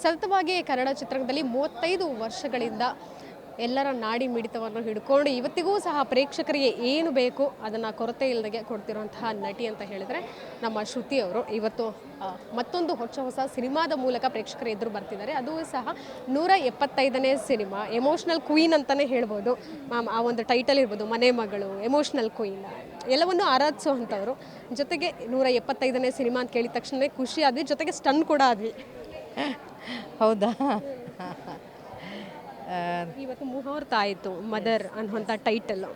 ಸತತವಾಗಿ ಕನ್ನಡ ಚಿತ್ರರಂಗದಲ್ಲಿ 35 ವರ್ಷಗಳಿಂದ ಎಲ್ಲರ ನಾಡಿ ಮಿಡಿತವನ್ನು ಹಿಡ್ಕೊಂಡು ಇವತ್ತಿಗೂ ಸಹ ಪ್ರೇಕ್ಷಕರಿಗೆ ಏನು ಬೇಕು ಅದನ್ನು ಕೊರತೆ ಇಲ್ಲದೆ ಕೊಡ್ತಿರುವಂತಹ ನಟಿ ಅಂತ ಹೇಳಿದರೆ ನಮ್ಮ ಶ್ರುತಿ ಅವರು. ಇವತ್ತು ಮತ್ತೊಂದು ಹೊಸ ಸಿನಿಮಾದ ಮೂಲಕ ಪ್ರೇಕ್ಷಕರ ಎದುರು ಬರ್ತಿದ್ದಾರೆ. ಅದು ಸಹ 175ನೇ ಸಿನಿಮಾ, ಎಮೋಷ್ನಲ್ ಕ್ವೀನ್ ಅಂತಲೇ ಹೇಳ್ಬೋದು. ಆ ಒಂದು ಟೈಟಲ್ ಇರ್ಬೋದು, ಮನೆ ಮಗಳು, ಎಮೋಷ್ನಲ್ ಕ್ವೀನ್ ಎಲ್ಲವನ್ನು ಆರಾಧಿಸುವಂಥವ್ರು. ಜೊತೆಗೆ 175ನೇ ಸಿನಿಮಾ ಅಂತ ಕೇಳಿದ ತಕ್ಷಣ ಖುಷಿ ಆದ್ವಿ, ಜೊತೆಗೆ ಸ್ಟನ್ ಕೂಡ ಆದ್ವಿ. ಹೌದಾ? ಇವತ್ತು ಮುಹೂರ್ತ ಆಯಿತು, ಮದರ್ ಅನ್ನುವಂಥ ಟೈಟಲ್ಲು.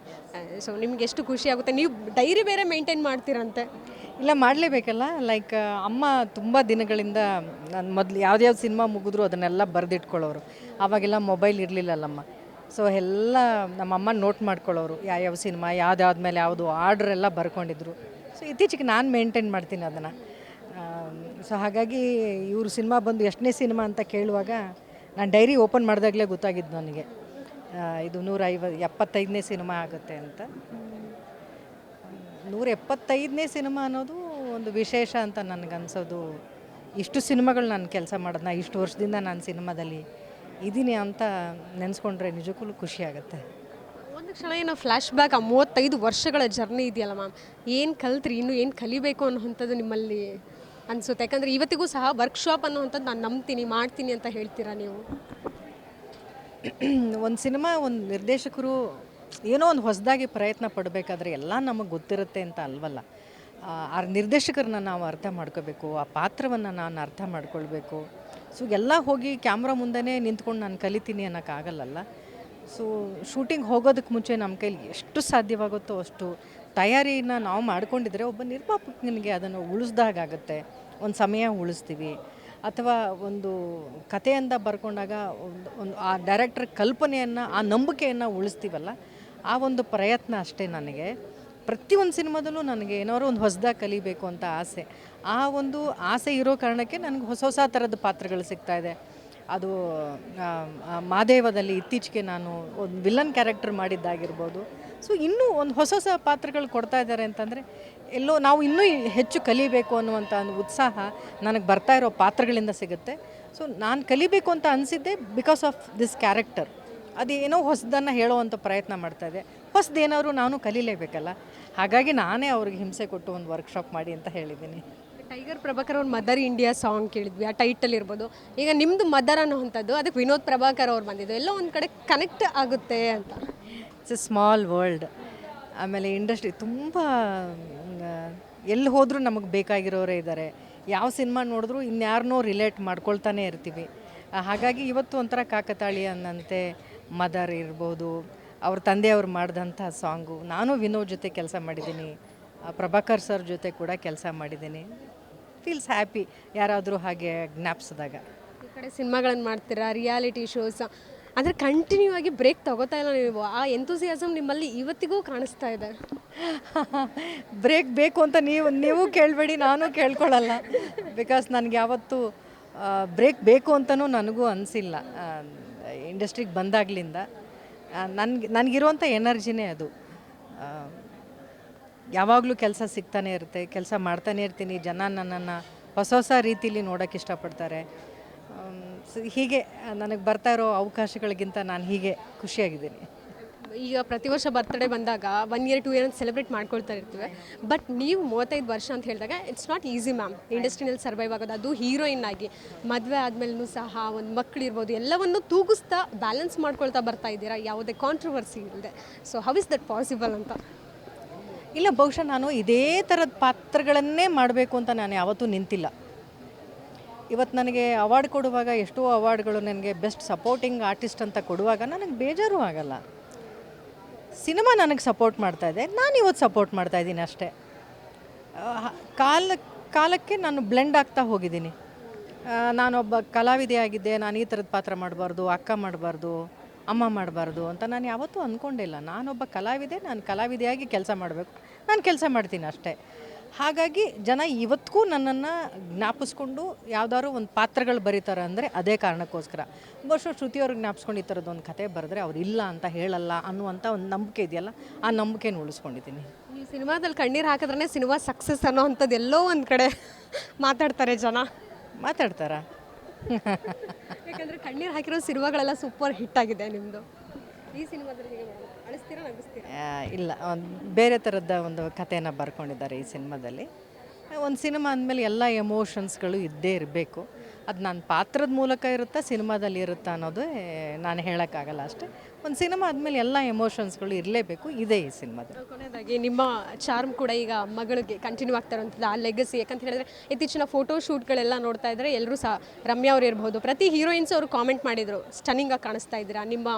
ಸೊ ನಿಮ್ಗೆ ಎಷ್ಟು ಖುಷಿ ಆಗುತ್ತೆ? ನೀವು ಡೈರಿ ಬೇರೆ ಮೇಂಟೈನ್ ಮಾಡ್ತೀರಂತೆ. ಇಲ್ಲ, ಮಾಡಲೇಬೇಕಲ್ಲ. ಲೈಕ್ ಅಮ್ಮ ತುಂಬ ದಿನಗಳಿಂದ ನಾನು ಮೊದಲು ಯಾವ್ದ್ಯಾವ್ದು ಸಿನಿಮಾ ಮುಗಿದ್ರು ಅದನ್ನೆಲ್ಲ ಬರೆದಿಟ್ಕೊಳ್ಳೋರು. ಆವಾಗೆಲ್ಲ ಮೊಬೈಲ್ ಇರಲಿಲ್ಲಲ್ಲಮ್ಮ. ಸೊ ಎಲ್ಲ ನಮ್ಮಮ್ಮ ನೋಟ್ ಮಾಡ್ಕೊಳ್ಳೋರು, ಯಾವ್ಯಾವ ಸಿನಿಮಾ ಯಾವ್ದಾದ್ಮೇಲೆ ಯಾವುದು ಆರ್ಡ್ರ್ ಎಲ್ಲ ಬರ್ಕೊಂಡಿದ್ರು. ಸೊ ಇತ್ತೀಚೆಗೆ ನಾನು ಮೇಂಟೈನ್ ಮಾಡ್ತೀನಿ ಅದನ್ನು. ಸೊ ಹಾಗಾಗಿ ಇವರು ಸಿನಿಮಾ ಬಂದು ಎಷ್ಟನೇ ಸಿನಿಮಾ ಅಂತ ಕೇಳುವಾಗ ನಾನು ಡೈರಿ ಓಪನ್ ಮಾಡಿದಾಗಲೇ ಗೊತ್ತಾಗಿದ್ದು ನನಗೆ ಇದು 175ನೇ ಸಿನಿಮಾ ಆಗುತ್ತೆ ಅಂತ. 175ನೇ ಸಿನಿಮಾ ಅನ್ನೋದು ಒಂದು ವಿಶೇಷ ಅಂತ ನನಗನ್ಸೋದು. ಇಷ್ಟು ಸಿನಿಮಾಗಳು ನಾನು ಕೆಲಸ ಮಾಡೋದನ್ನ, ಇಷ್ಟು ವರ್ಷದಿಂದ ನಾನು ಸಿನಿಮಾದಲ್ಲಿ ಇದ್ದೀನಿ ಅಂತ ನೆನೆಸ್ಕೊಂಡ್ರೆ ನಿಜಕ್ಕೂ ಖುಷಿ ಆಗುತ್ತೆ. ಒಂದು ಕ್ಷಣ ಏನೋ ಫ್ಲ್ಯಾಶ್ ಬ್ಯಾಕ್, ಆ 35 ವರ್ಷಗಳ ಜರ್ನಿ ಇದೆಯಲ್ಲ ಮ್ಯಾಮ್, ಏನು ಕಲ್ತ್ರಿ, ಇನ್ನೂ ಏನು ಕಲಿಬೇಕು ಅನ್ನೋವಂಥದ್ದು ನಿಮ್ಮಲ್ಲಿ ಅನಿಸುತ್ತೆ? ಯಾಕಂದರೆ ಇವತ್ತಿಗೂ ಸಹ ವರ್ಕ್ಶಾಪ್ ಅನ್ನೋವಂಥದ್ದು ನಾನು ನಂಬ್ತೀನಿ, ಮಾಡ್ತೀನಿ ಅಂತ ಹೇಳ್ತೀರಾ ನೀವು? ಒಂದು ಸಿನಿಮಾ, ಒಂದು ನಿರ್ದೇಶಕರು ಏನೋ ಒಂದು ಹೊಸದಾಗಿ ಪ್ರಯತ್ನ ಪಡಬೇಕಾದ್ರೆ ಎಲ್ಲ ನಮಗೆ ಗೊತ್ತಿರುತ್ತೆ ಅಂತ ಅಲ್ವಲ್ಲ. ಆ ನಿರ್ದೇಶಕರನ್ನ ನಾವು ಅರ್ಥ ಮಾಡ್ಕೋಬೇಕು, ಆ ಪಾತ್ರವನ್ನು ನಾನು ಅರ್ಥ ಮಾಡ್ಕೊಳ್ಬೇಕು. ಸೊ ಎಲ್ಲ ಹೋಗಿ ಕ್ಯಾಮ್ರಾ ಮುಂದೆನೇ ನಿಂತ್ಕೊಂಡು ನಾನು ಕಲಿತೀನಿ ಅನ್ನೋಕ್ಕಾಗಲ್ಲಲ್ಲ. ಸೊ ಶೂಟಿಂಗ್ ಹೋಗೋದಕ್ಕೆ ಮುಂಚೆ ನಮ್ಮ ಕೈಲಿ ಎಷ್ಟು ಸಾಧ್ಯವಾಗುತ್ತೋ ಅಷ್ಟು ತಯಾರಿನ ನಾವು ಮಾಡ್ಕೊಂಡಿದ್ರೆ ಒಬ್ಬ ನಿರ್ಮಾಪಕನಿಗೆ ಅದನ್ನು ಉಳಿಸ್ದಾಗುತ್ತೆ. ಒಂದು ಸಮಯ ಉಳಿಸ್ತೀವಿ. ಅಥವಾ ಒಂದು ಕಥೆಯಿಂದ ಬರ್ಕೊಂಡಾಗ ಒಂದು ಆ ಡೈರೆಕ್ಟರ್ ಕಲ್ಪನೆಯನ್ನು, ಆ ನಂಬಿಕೆಯನ್ನು ಉಳಿಸ್ತೀವಲ್ಲ, ಆ ಒಂದು ಪ್ರಯತ್ನ ಅಷ್ಟೇ ನನಗೆ. ಪ್ರತಿಯೊಂದು ಸಿನಿಮಾದಲ್ಲೂ ನನಗೆ ಏನಾದ್ರು ಒಂದು ಹೊಸದಾಗಿ ಕಲಿಬೇಕು ಅಂತ ಆಸೆ. ಆ ಒಂದು ಆಸೆ ಇರೋ ಕಾರಣಕ್ಕೆ ನನಗೆ ಹೊಸ ಥರದ ಪಾತ್ರಗಳು ಸಿಗ್ತಾಯಿದೆ. ಅದು ಮಾದೇವದಲ್ಲಿ ಇತ್ತೀಚೆಗೆ ನಾನು ಒಂದು ವಿಲನ್ ಕ್ಯಾರೆಕ್ಟರ್ ಮಾಡಿದ್ದಾಗಿರ್ಬೋದು. ಸೊ ಇನ್ನೂ ಒಂದು ಹೊಸ ಪಾತ್ರಗಳು ಕೊಡ್ತಾ ಇದ್ದಾರೆ ಅಂತಂದರೆ ಎಲ್ಲೋ ನಾವು ಇನ್ನೂ ಹೆಚ್ಚು ಕಲಿಬೇಕು ಅನ್ನುವಂಥ ಒಂದು ಉತ್ಸಾಹ ನನಗೆ ಬರ್ತಾ ಇರೋ ಪಾತ್ರಗಳಿಂದ ಸಿಗುತ್ತೆ. ಸೊ ನಾನು ಕಲಿಬೇಕು ಅಂತ ಅನಿಸಿದ್ದೆ ಬಿಕಾಸ್ ಆಫ್ ದಿಸ್ ಕ್ಯಾರೆಕ್ಟರ್. ಅದೇನೋ ಹೊಸದನ್ನು ಹೇಳೋವಂಥ ಪ್ರಯತ್ನ ಮಾಡ್ತಾಯಿದ್ದೆ. ಹೊಸದೇನಾದ್ರು ನಾನು ಕಲೀಲೇಬೇಕಲ್ಲ. ಹಾಗಾಗಿ ನಾನೇ ಅವ್ರಿಗೆ ಹಿಂಸೆ ಕೊಟ್ಟು ಒಂದು ವರ್ಕ್ಶಾಪ್ ಮಾಡಿ ಅಂತ ಹೇಳಿದ್ದೀನಿ. ಟೈಗರ್ ಪ್ರಭಾಕರ್ ಅವ್ರ ಮದರ್ ಇಂಡಿಯಾ ಸಾಂಗ್ ಕೇಳಿದ್ವಿ, ಆ ಟೈಟಲ್ ಇರ್ಬೋದು. ಈಗ ನಿಮ್ಮದು ಮದರ್ ಅನ್ನೋವಂಥದ್ದು, ಅದಕ್ಕೆ ವಿನೋದ್ ಪ್ರಭಾಕರ್ ಅವ್ರು ಬಂದಿದ್ದು, ಎಲ್ಲ ಒಂದು ಕಡೆ ಕನೆಕ್ಟ್ ಆಗುತ್ತೆ ಅಂತ. It's A small world. ಆಮೇಲೆ ಇಂಡಸ್ಟ್ರಿ ತುಂಬ ಎಲ್ಲಿ ಹೋದರೂ ನಮಗೆ ಬೇಕಾಗಿರೋರೇ ಇದ್ದಾರೆ. ಯಾವ ಸಿನಿಮಾ ನೋಡಿದ್ರೂ ಇನ್ಯಾರನ್ನೋ ರಿಲೇಟ್ ಮಾಡ್ಕೊಳ್ತಾನೆ ಇರ್ತೀವಿ. ಹಾಗಾಗಿ ಇವತ್ತು ಒಂಥರ ಕಾಕತಾಳಿ ಅನ್ನಂತೆ ಮದರ್ ಇರ್ಬೋದು, ಅವ್ರ ತಂದೆಯವ್ರು ಮಾಡಿದಂಥ ಸಾಂಗು. ನಾನು ವಿನೋದ್ ಜೊತೆ ಕೆಲಸ ಮಾಡಿದ್ದೀನಿ, ಪ್ರಭಾಕರ್ ಸರ್ ಜೊತೆ ಕೂಡ ಕೆಲಸ ಮಾಡಿದ್ದೀನಿ. ಫೀಲ್ಸ್ ಹ್ಯಾಪಿ ಯಾರಾದರೂ ಹಾಗೆ ಜ್ಞಾಪಿಸಿದಾಗ. ಈ ಕಡೆ ಸಿನಿಮಾಗಳನ್ನು ಮಾಡ್ತೀರಾ, ರಿಯಾಲಿಟಿ ಶೋಸ್, ಅಂದರೆ ಕಂಟಿನ್ಯೂ ಆಗಿ ಬ್ರೇಕ್ ತಗೋತಾ ಇಲ್ಲ ನೀವು. ಆ ಎಂತೂಸಿಯಾಸಮ್ ನಿಮ್ಮಲ್ಲಿ ಇವತ್ತಿಗೂ ಕಾಣಿಸ್ತಾ ಇದೆ. ಬ್ರೇಕ್ ಬೇಕು ಅಂತ ನೀವು ಕೇಳಬೇಡಿ, ನಾನು ಕೇಳ್ಕೊಳ್ಳಲ್ಲ. ಬಿಕಾಸ್ ನನಗೆ ಯಾವತ್ತೂ ಬ್ರೇಕ್ ಬೇಕು ಅಂತಲೂ ನನಗೂ ಅನಿಸಿಲ್ಲ. ಇಂಡಸ್ಟ್ರಿಗೆ ಬಂದಾಗಲಿಂದ ನನಗಿರುವಂಥ ಎನರ್ಜಿನೇ ಅದು. ಯಾವಾಗಲೂ ಕೆಲಸ ಸಿಗ್ತಾನೆ ಇರುತ್ತೆ, ಕೆಲಸ ಮಾಡ್ತಾನೆ ಇರ್ತೀನಿ. ಜನ ನನ್ನನ್ನು ಹೊಸ ರೀತಿಯಲ್ಲಿ ನೋಡೋಕ್ಕೆ ಇಷ್ಟಪಡ್ತಾರೆ. ಹೀಗೆ ನನಗೆ ಬರ್ತಾ ಇರೋ ಅವಕಾಶಗಳಿಗಿಂತ ನಾನು ಹೀಗೆ ಖುಷಿಯಾಗಿದ್ದೀನಿ. ಈಗ ಪ್ರತಿ ವರ್ಷ ಬರ್ತ್ಡೇ ಬಂದಾಗ 1 year 2 year ಅಂತ ಸೆಲೆಬ್ರೇಟ್ ಮಾಡ್ಕೊಳ್ತಾ ಇರ್ತೀವಿ. ಬಟ್ ನೀವು 35 ವರ್ಷ ಅಂತ ಹೇಳಿದಾಗ ಇಟ್ಸ್ ನಾಟ್ ಈಸಿ ಮ್ಯಾಮ್, ಇಂಡಸ್ಟ್ರಿನಲ್ಲಿ ಸರ್ವೈವ್ ಆಗೋದು. ಅದು ಹೀರೋಯಿನ್ ಆಗಿ ಮದುವೆ ಆದಮೇಲೂ ಸಹ ಒಂದು ಮಕ್ಕಳಿರ್ಬೋದು, ಎಲ್ಲವನ್ನು ತೂಗಿಸ್ತಾ ಬ್ಯಾಲೆನ್ಸ್ ಮಾಡ್ಕೊಳ್ತಾ ಬರ್ತಾ ಇದ್ದೀರಾ, ಯಾವುದೇ ಕಾಂಟ್ರವರ್ಸಿ ಇಲ್ಲದೆ. So how is that possible ಅಂತ? ಇಲ್ಲ, ಬಹುಶಃ ನಾನು ಇದೇ ಥರದ ಪಾತ್ರಗಳನ್ನೇ ಮಾಡಬೇಕು ಅಂತ ನಾನು ಯಾವತ್ತೂ ನಿಂತಿಲ್ಲ. ಇವತ್ತು ನನಗೆ ಅವಾರ್ಡ್ ಕೊಡುವಾಗ ಎಷ್ಟೋ ಅವಾರ್ಡ್ಗಳು ನನಗೆ ಬೆಸ್ಟ್ ಸಪೋರ್ಟಿಂಗ್ ಆರ್ಟಿಸ್ಟ್ ಅಂತ ಕೊಡುವಾಗ ನನಗೆ ಬೇಜಾರು ಆಗಲ್ಲ. ಸಿನಿಮಾ ನನಗೆ ಸಪೋರ್ಟ್ ಮಾಡ್ತಾಯಿದೆ, ನಾನು ಇವತ್ತು ಸಪೋರ್ಟ್ ಮಾಡ್ತಾಯಿದ್ದೀನಿ ಅಷ್ಟೇ. ಕಾಲಕ್ಕೆ ನಾನು ಬ್ಲೆಂಡ್ ಆಗ್ತಾ ಹೋಗಿದ್ದೀನಿ. ನಾನೊಬ್ಬ ಕಲಾವಿದೆಯಾಗಿದ್ದೆ, ನಾನು ಈ ಥರದ ಪಾತ್ರ ಮಾಡಬಾರ್ದು, ಅಕ್ಕ ಮಾಡಬಾರ್ದು, ಅಮ್ಮ ಮಾಡಬಾರ್ದು ಅಂತ ನಾನು ಯಾವತ್ತೂ ಅಂದ್ಕೊಂಡಿಲ್ಲ. ನಾನೊಬ್ಬ ಕಲಾವಿದೆ, ನಾನು ಕಲಾವಿದೆಯಾಗಿ ಕೆಲಸ ಮಾಡಬೇಕು, ನಾನು ಕೆಲಸ ಮಾಡ್ತೀನಿ ಅಷ್ಟೇ. ಹಾಗಾಗಿ ಜನ ಇವತ್ತಿಗೂ ನನ್ನನ್ನು ಜ್ಞಾಪಿಸ್ಕೊಂಡು ಯಾವುದಾದ್ರು ಒಂದು ಪಾತ್ರಗಳು ಬರೀತಾರೆ ಅಂದರೆ ಅದೇ ಕಾರಣಕ್ಕೋಸ್ಕರ. ಬಹುಶಃ ಶ್ರುತಿಯವ್ರಿಗೆ ಜ್ಞಾಪಿಸ್ಕೊಂಡು ಈ ಥರದ್ದೊಂದು ಕತೆ ಬರೆದ್ರೆ ಅವ್ರು ಇಲ್ಲ ಅಂತ ಹೇಳಲ್ಲ ಅನ್ನುವಂಥ ಒಂದು ನಂಬಿಕೆ ಇದೆಯಲ್ಲ, ಆ ನಂಬಿಕೆನ ಉಳಿಸ್ಕೊಂಡಿದ್ದೀನಿ. ಈ ಸಿನಿಮಾದಲ್ಲಿ ಕಣ್ಣೀರು ಹಾಕಿದ್ರೆ ಸಿನಿಮಾ ಸಕ್ಸಸ್ ಅನ್ನೋ ಅಂಥದ್ದು ಎಲ್ಲೋ ಒಂದು ಕಡೆ ಮಾತಾಡ್ತಾರೆ ಜನ. ಮಾತಾಡ್ತಾರಾ? ಯಾಕಂದರೆ ಕಣ್ಣೀರು ಹಾಕಿರೋ ಸಿನಿಮಾಗಳೆಲ್ಲ ಸೂಪರ್ ಹಿಟ್ ಆಗಿದೆ ನಿಮ್ಮದು. ಈ ಸಿನಿಮಾದಲ್ಲಿ ಹೇಗೆ ಮಾಡೋದು? ಅಳಿಸ್ತೀರಾ ನಗಿಸ್ತೀರಾ? ಇಲ್ಲ, ಒಂದು ಬೇರೆ ಥರದ ಒಂದು ಕಥೆನ ಬರ್ಕೊಂಡಿದ್ದಾರೆ ಈ ಸಿನಿಮಾದಲ್ಲಿ. ಒಂದು ಸಿನಿಮಾ ಅಂದಮೇಲೆ ಎಲ್ಲ ಎಮೋಷನ್ಸ್ಗಳು ಇದ್ದೇ ಇರಬೇಕು. ಅದು ನನ್ನ ಪಾತ್ರದ ಮೂಲಕ ಇರುತ್ತಾ ಸಿನಿಮಾದಲ್ಲಿ ಇರುತ್ತಾ ಅನ್ನೋದು ನಾನು ಹೇಳೋಕ್ಕಾಗಲ್ಲ ಅಷ್ಟೇ. ಒಂದು ಸಿನಿಮಾ ಆದಮೇಲೆ ಎಲ್ಲ ಎಮೋಷನ್ಸ್ಗಳು ಇರಲೇಬೇಕು, ಇದೆ ಈ ಸಿನಿಮಾದಲ್ಲಿ. ಕೊನೆಯದಾಗಿ ನಿಮ್ಮ ಚಾರ್ಮ್ ಕೂಡ ಈಗ ಮಗಳಿಗೆ ಕಂಟಿನ್ಯೂ ಆಗ್ತಾ ಇರುವಂಥದ್ದು ಆ ಲೆಗಸಿ. ಯಾಕಂತ ಹೇಳಿದ್ರೆ ಇತ್ತೀಚಿನ ಫೋಟೋ ಶೂಟ್ಗಳೆಲ್ಲ ನೋಡ್ತಾ ಇದ್ದರೆ ಎಲ್ಲರೂ ಸಹ ರಮ್ಯಾ ಅವ್ರು ಇರ್ಬೋದು, ಪ್ರತಿ ಹೀರೋಯಿನ್ಸ್ ಅವರು ಕಾಮೆಂಟ್ ಮಾಡಿದರು ಸ್ಟನ್ನಿಂಗಾಗಿ ಕಾಣಿಸ್ತಾ ಇದ್ದೀರಾ, ನಿಮ್ಮ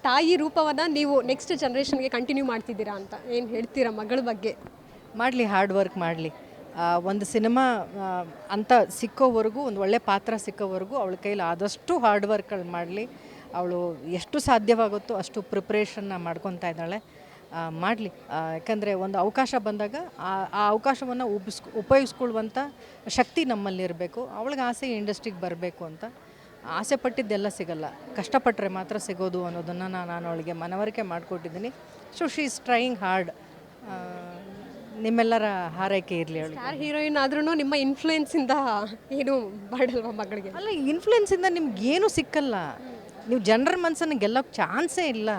ತಾಯಿ ರೂಪವನ್ನು ನೀವು ನೆಕ್ಸ್ಟ್ ಜನ್ರೇಷನ್ಗೆ ಕಂಟಿನ್ಯೂ ಮಾಡ್ತಿದ್ದೀರಾ ಅಂತ ಏನು ಹೇಳ್ತೀರಾ ಮಗಳ ಬಗ್ಗೆ? ಮಾಡಲಿ, ಹಾರ್ಡ್ ವರ್ಕ್ ಮಾಡಲಿ. ಒಂದು ಸಿನಿಮಾ ಅಂತ ಸಿಕ್ಕೋವರೆಗೂ, ಒಂದು ಒಳ್ಳೆ ಪಾತ್ರ ಸಿಕ್ಕೋವರೆಗೂ ಅವಳ ಕೈಲಿ ಆದಷ್ಟು ಹಾರ್ಡ್ ವರ್ಕ್ಗಳು ಮಾಡಲಿ. ಅವಳು ಎಷ್ಟು ಸಾಧ್ಯವಾಗುತ್ತೋ ಅಷ್ಟು ಪ್ರಿಪ್ರೇಷನ್ನ ಮಾಡ್ಕೊತಾ ಇದ್ದಾಳೆ. ಮಾಡಲಿ. ಯಾಕಂದರೆ ಒಂದು ಅವಕಾಶ ಬಂದಾಗ ಆ ಅವಕಾಶವನ್ನು ಉಪಯೋಗಿಸ್ಕೊಳ್ಳುವಂಥ ಶಕ್ತಿ ನಮ್ಮಲ್ಲಿರಬೇಕು. ಅವಳಿಗೆ ಆಸೆ ಇಂಡಸ್ಟ್ರಿಗೆ ಬರಬೇಕು ಅಂತ. ಆಸೆ ಪಟ್ಟಿದ್ದೆಲ್ಲ ಸಿಗಲ್ಲ, ಕಷ್ಟಪಟ್ಟರೆ ಮಾತ್ರ ಸಿಗೋದು ಅನ್ನೋದನ್ನು ನಾನು ಅವಳಿಗೆ ಮನವರಿಕೆ ಮಾಡಿಕೊಟ್ಟಿದ್ದೀನಿ. So she is trying hard. ನಿಮ್ಮೆಲ್ಲರ ಹಾರೈಕೆ ಇರಲಿ ಅವಳಿಗೆ. ಸ್ಟಾರ್ ಹೀರೋಯಿನ್ ಆದ್ರೂ ನಿಮ್ಮ ಇನ್ಫ್ಲೂಯೆನ್ಸಿಂದ ಏನು ಮಾಡಲ್ವಾ ಮಗಳಿಗೆ? ಅಲ್ಲ, ಇನ್ಫ್ಲುಯೆನ್ಸಿಂದ ನಿಮ್ಗೆ ಏನೂ ಸಿಕ್ಕಲ್ಲ. ನೀವು ಜನರ ಮನಸ್ಸನ್ನು ಗೆಲ್ಲೋಕ್ಕೆ ಚಾನ್ಸೇ ಇಲ್ಲ.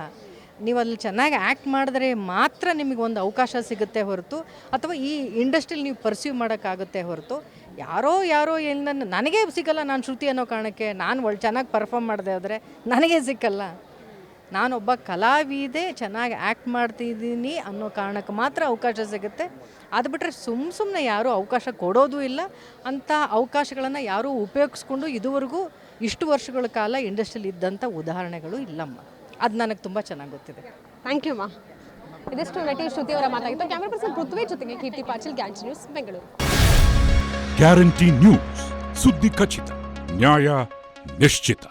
ನೀವು ಅಲ್ಲಿ ಚೆನ್ನಾಗಿ ಆ್ಯಕ್ಟ್ ಮಾಡಿದ್ರೆ ಮಾತ್ರ ನಿಮಗೆ ಒಂದು ಅವಕಾಶ ಸಿಗುತ್ತೆ ಹೊರತು, ಅಥವಾ ಈ ಇಂಡಸ್ಟ್ರಿಲಿ ನೀವು ಪರ್ಸ್ಯೂ ಮಾಡೋಕ್ಕಾಗುತ್ತೆ ಹೊರತು, ಯಾರೋ ಏನು ನನಗೇ ಸಿಕ್ಕಲ್ಲ. ನಾನು ಶ್ರುತಿ ಅನ್ನೋ ಕಾರಣಕ್ಕೆ ನಾನು ಚೆನ್ನಾಗಿ ಪರ್ಫಾರ್ಮ್ ಮಾಡಿದೆ ಆದರೆ ನನಗೇ ಸಿಕ್ಕಲ್ಲ. ನಾನೊಬ್ಬ ಕಲಾವಿದೆ, ಚೆನ್ನಾಗಿ ಆ್ಯಕ್ಟ್ ಮಾಡ್ತಿದ್ದೀನಿ ಅನ್ನೋ ಕಾರಣಕ್ಕೆ ಮಾತ್ರ ಅವಕಾಶ ಸಿಗುತ್ತೆ. ಅದು ಬಿಟ್ಟರೆ ಸುಮ್ಮನೆ ಯಾರೂ ಅವಕಾಶ ಕೊಡೋದು ಇಲ್ಲ. ಅಂಥ ಅವಕಾಶಗಳನ್ನು ಯಾರೂ ಉಪಯೋಗಿಸ್ಕೊಂಡು ಇದುವರೆಗೂ ಇಷ್ಟು ವರ್ಷಗಳ ಕಾಲ ಇಂಡಸ್ಟ್ರಿಯಲ್ಲಿ ಇದ್ದಂಥ ಉದಾಹರಣೆಗಳು ಇಲ್ಲಮ್ಮ. ಅದು ನನಗೆ ತುಂಬ ಚೆನ್ನಾಗಿ ಗೊತ್ತಿದೆ. ಥ್ಯಾಂಕ್ ಯು ಮಾ. ಇದೆಷ್ಟು ನಟಿ ಶ್ರುತಿ ಅವರ ಮಾತಾಗಿತ್ತು. ಕ್ಯಾಮರಾ ಪರ್ಸನ್ ಪೃಥ್ವಿ ಜೊತೆಗೆ Keerthi Patil, guarantee news, Bengaluru. Guarantee news, ಸುದ್ದಿ ಖಚಿತ, ನ್ಯಾಯ ನಿಶ್ಚಿತ.